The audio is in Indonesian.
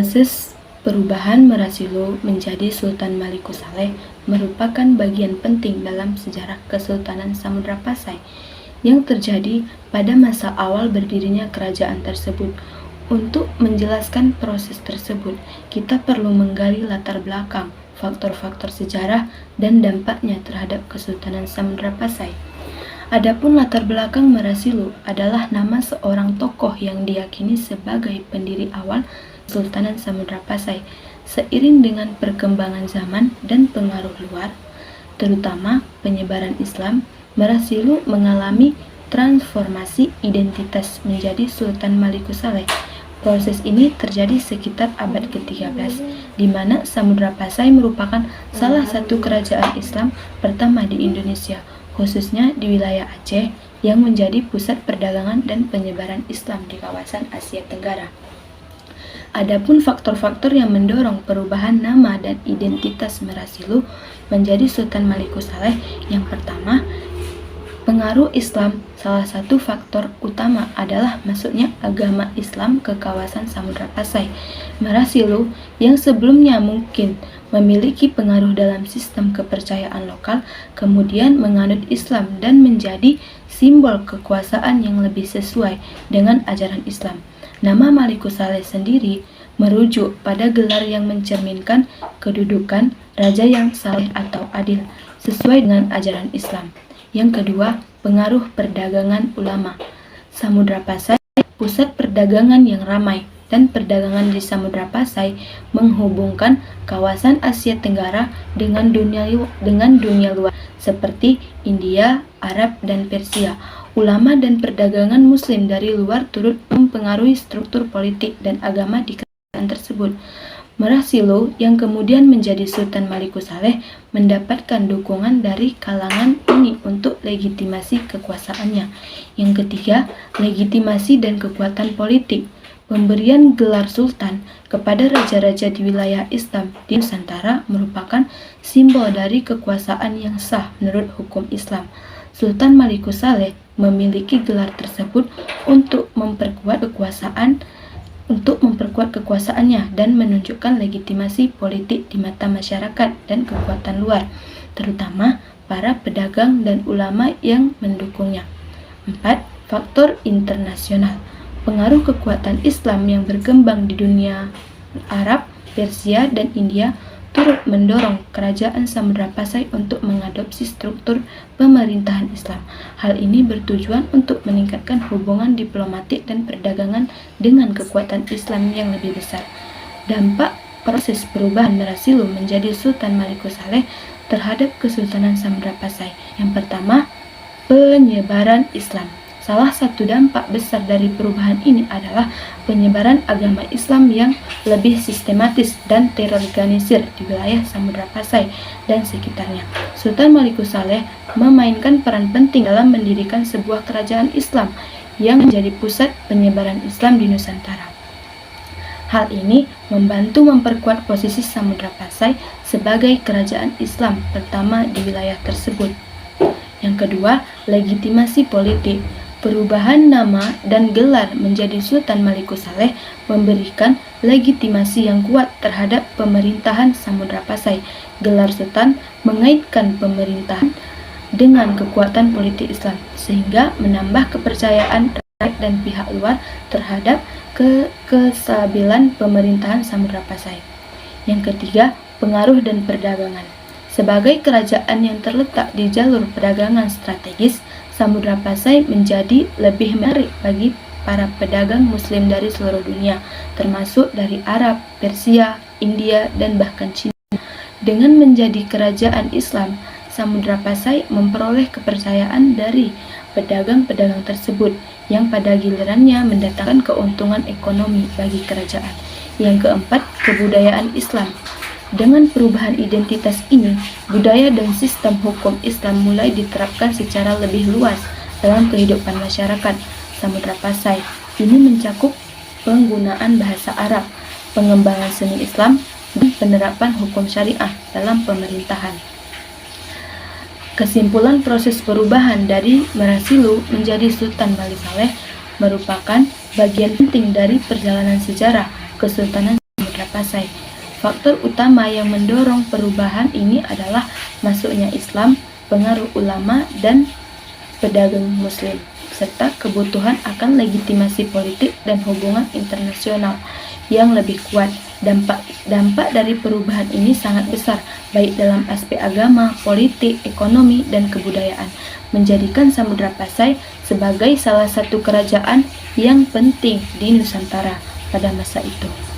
Proses perubahan Merasilu menjadi Sultan Malikusaleh merupakan bagian penting dalam sejarah Kesultanan Samudra Pasai yang terjadi pada masa awal berdirinya kerajaan tersebut. Untuk menjelaskan proses tersebut, kita perlu menggali latar belakang, faktor-faktor sejarah, dan dampaknya terhadap Kesultanan Samudra Pasai. Adapun latar belakang Merasilu adalah nama seorang tokoh yang diyakini sebagai pendiri awal Kesultanan Samudra Pasai. Seiring dengan perkembangan zaman dan pengaruh luar, terutama penyebaran Islam, Merasilu mengalami transformasi identitas menjadi Sultan Malikusaleh. Proses ini terjadi sekitar abad ke-13, di mana Samudra Pasai merupakan salah satu kerajaan Islam pertama di Indonesia, khususnya di wilayah Aceh yang menjadi pusat perdagangan dan penyebaran Islam di kawasan Asia Tenggara. Adapun faktor-faktor yang mendorong perubahan nama dan identitas Merasilu menjadi Sultan Malikusaleh, yang pertama, pengaruh Islam. Salah satu faktor utama adalah masuknya agama Islam ke kawasan Samudra Pasai. Merasilu yang sebelumnya mungkin memiliki pengaruh dalam sistem kepercayaan lokal, kemudian menganut Islam dan menjadi simbol kekuasaan yang lebih sesuai dengan ajaran Islam. Nama Malikusaleh sendiri merujuk pada gelar yang mencerminkan kedudukan raja yang saleh atau adil, sesuai dengan ajaran Islam. Yang kedua, pengaruh perdagangan ulama. Samudra Pasai pusat perdagangan yang ramai, dan perdagangan di Samudra Pasai menghubungkan kawasan Asia Tenggara dengan dunia luar seperti India, Arab, dan Persia. Ulama dan perdagangan Muslim dari luar turut mempengaruhi struktur politik dan agama di kerajaan tersebut. Merasilu yang kemudian menjadi Sultan Malikusaleh mendapatkan dukungan dari kalangan ini untuk legitimasi kekuasaannya. Yang ketiga, legitimasi dan kekuatan politik. Pemberian gelar Sultan kepada raja-raja di wilayah Islam di Nusantara merupakan simbol dari kekuasaan yang sah menurut hukum Islam. Sultan Malikusaleh memiliki gelar tersebut untuk memperkuat kekuasaannya dan menunjukkan legitimasi politik di mata masyarakat dan kekuatan luar, terutama para pedagang dan ulama yang mendukungnya. 4. Faktor internasional. Pengaruh kekuatan Islam yang berkembang di dunia Arab, Persia, dan India turut mendorong kerajaan Samudra Pasai untuk mengadopsi struktur pemerintahan Islam. Hal ini bertujuan untuk meningkatkan hubungan diplomatik dan perdagangan dengan kekuatan Islam yang lebih besar. Dampak proses perubahan Merasilu menjadi Sultan Malikusaleh terhadap Kesultanan Samudra Pasai. Yang pertama, penyebaran Islam. Salah satu dampak besar dari perubahan ini adalah penyebaran agama Islam yang lebih sistematis dan terorganisir di wilayah Samudra Pasai dan sekitarnya. Sultan Malikusaleh memainkan peran penting dalam mendirikan sebuah kerajaan Islam yang menjadi pusat penyebaran Islam di Nusantara. Hal ini membantu memperkuat posisi Samudra Pasai sebagai kerajaan Islam pertama di wilayah tersebut. Yang kedua, legitimasi politik. Perubahan nama dan gelar menjadi Sultan Malikusaleh memberikan legitimasi yang kuat terhadap pemerintahan Samudra Pasai. Gelar Sultan mengaitkan pemerintahan dengan kekuatan politik Islam, sehingga menambah kepercayaan rakyat dan pihak luar terhadap kestabilan pemerintahan Samudra Pasai. Yang ketiga, pengaruh dan perdagangan. Sebagai kerajaan yang terletak di jalur perdagangan strategis, Samudra Pasai menjadi lebih menarik bagi para pedagang Muslim dari seluruh dunia, termasuk dari Arab, Persia, India, dan bahkan Cina. Dengan menjadi kerajaan Islam, Samudra Pasai memperoleh kepercayaan dari pedagang-pedagang tersebut, yang pada gilirannya mendatangkan keuntungan ekonomi bagi kerajaan. Yang keempat, kebudayaan Islam. Dengan perubahan identitas ini, budaya dan sistem hukum Islam mulai diterapkan secara lebih luas dalam kehidupan masyarakat Samudra Pasai. Ini mencakup penggunaan bahasa Arab, pengembangan seni Islam, dan penerapan hukum syariah dalam pemerintahan. Kesimpulan proses perubahan dari Merasilu menjadi Sultan Malikusaleh merupakan bagian penting dari perjalanan sejarah Kesultanan Samudra Pasai. Faktor utama yang mendorong perubahan ini adalah masuknya Islam, pengaruh ulama dan pedagang Muslim, serta kebutuhan akan legitimasi politik dan hubungan internasional yang lebih kuat. Dampak dari perubahan ini sangat besar, baik dalam aspek agama, politik, ekonomi, dan kebudayaan, menjadikan Samudra Pasai sebagai salah satu kerajaan yang penting di Nusantara pada masa itu.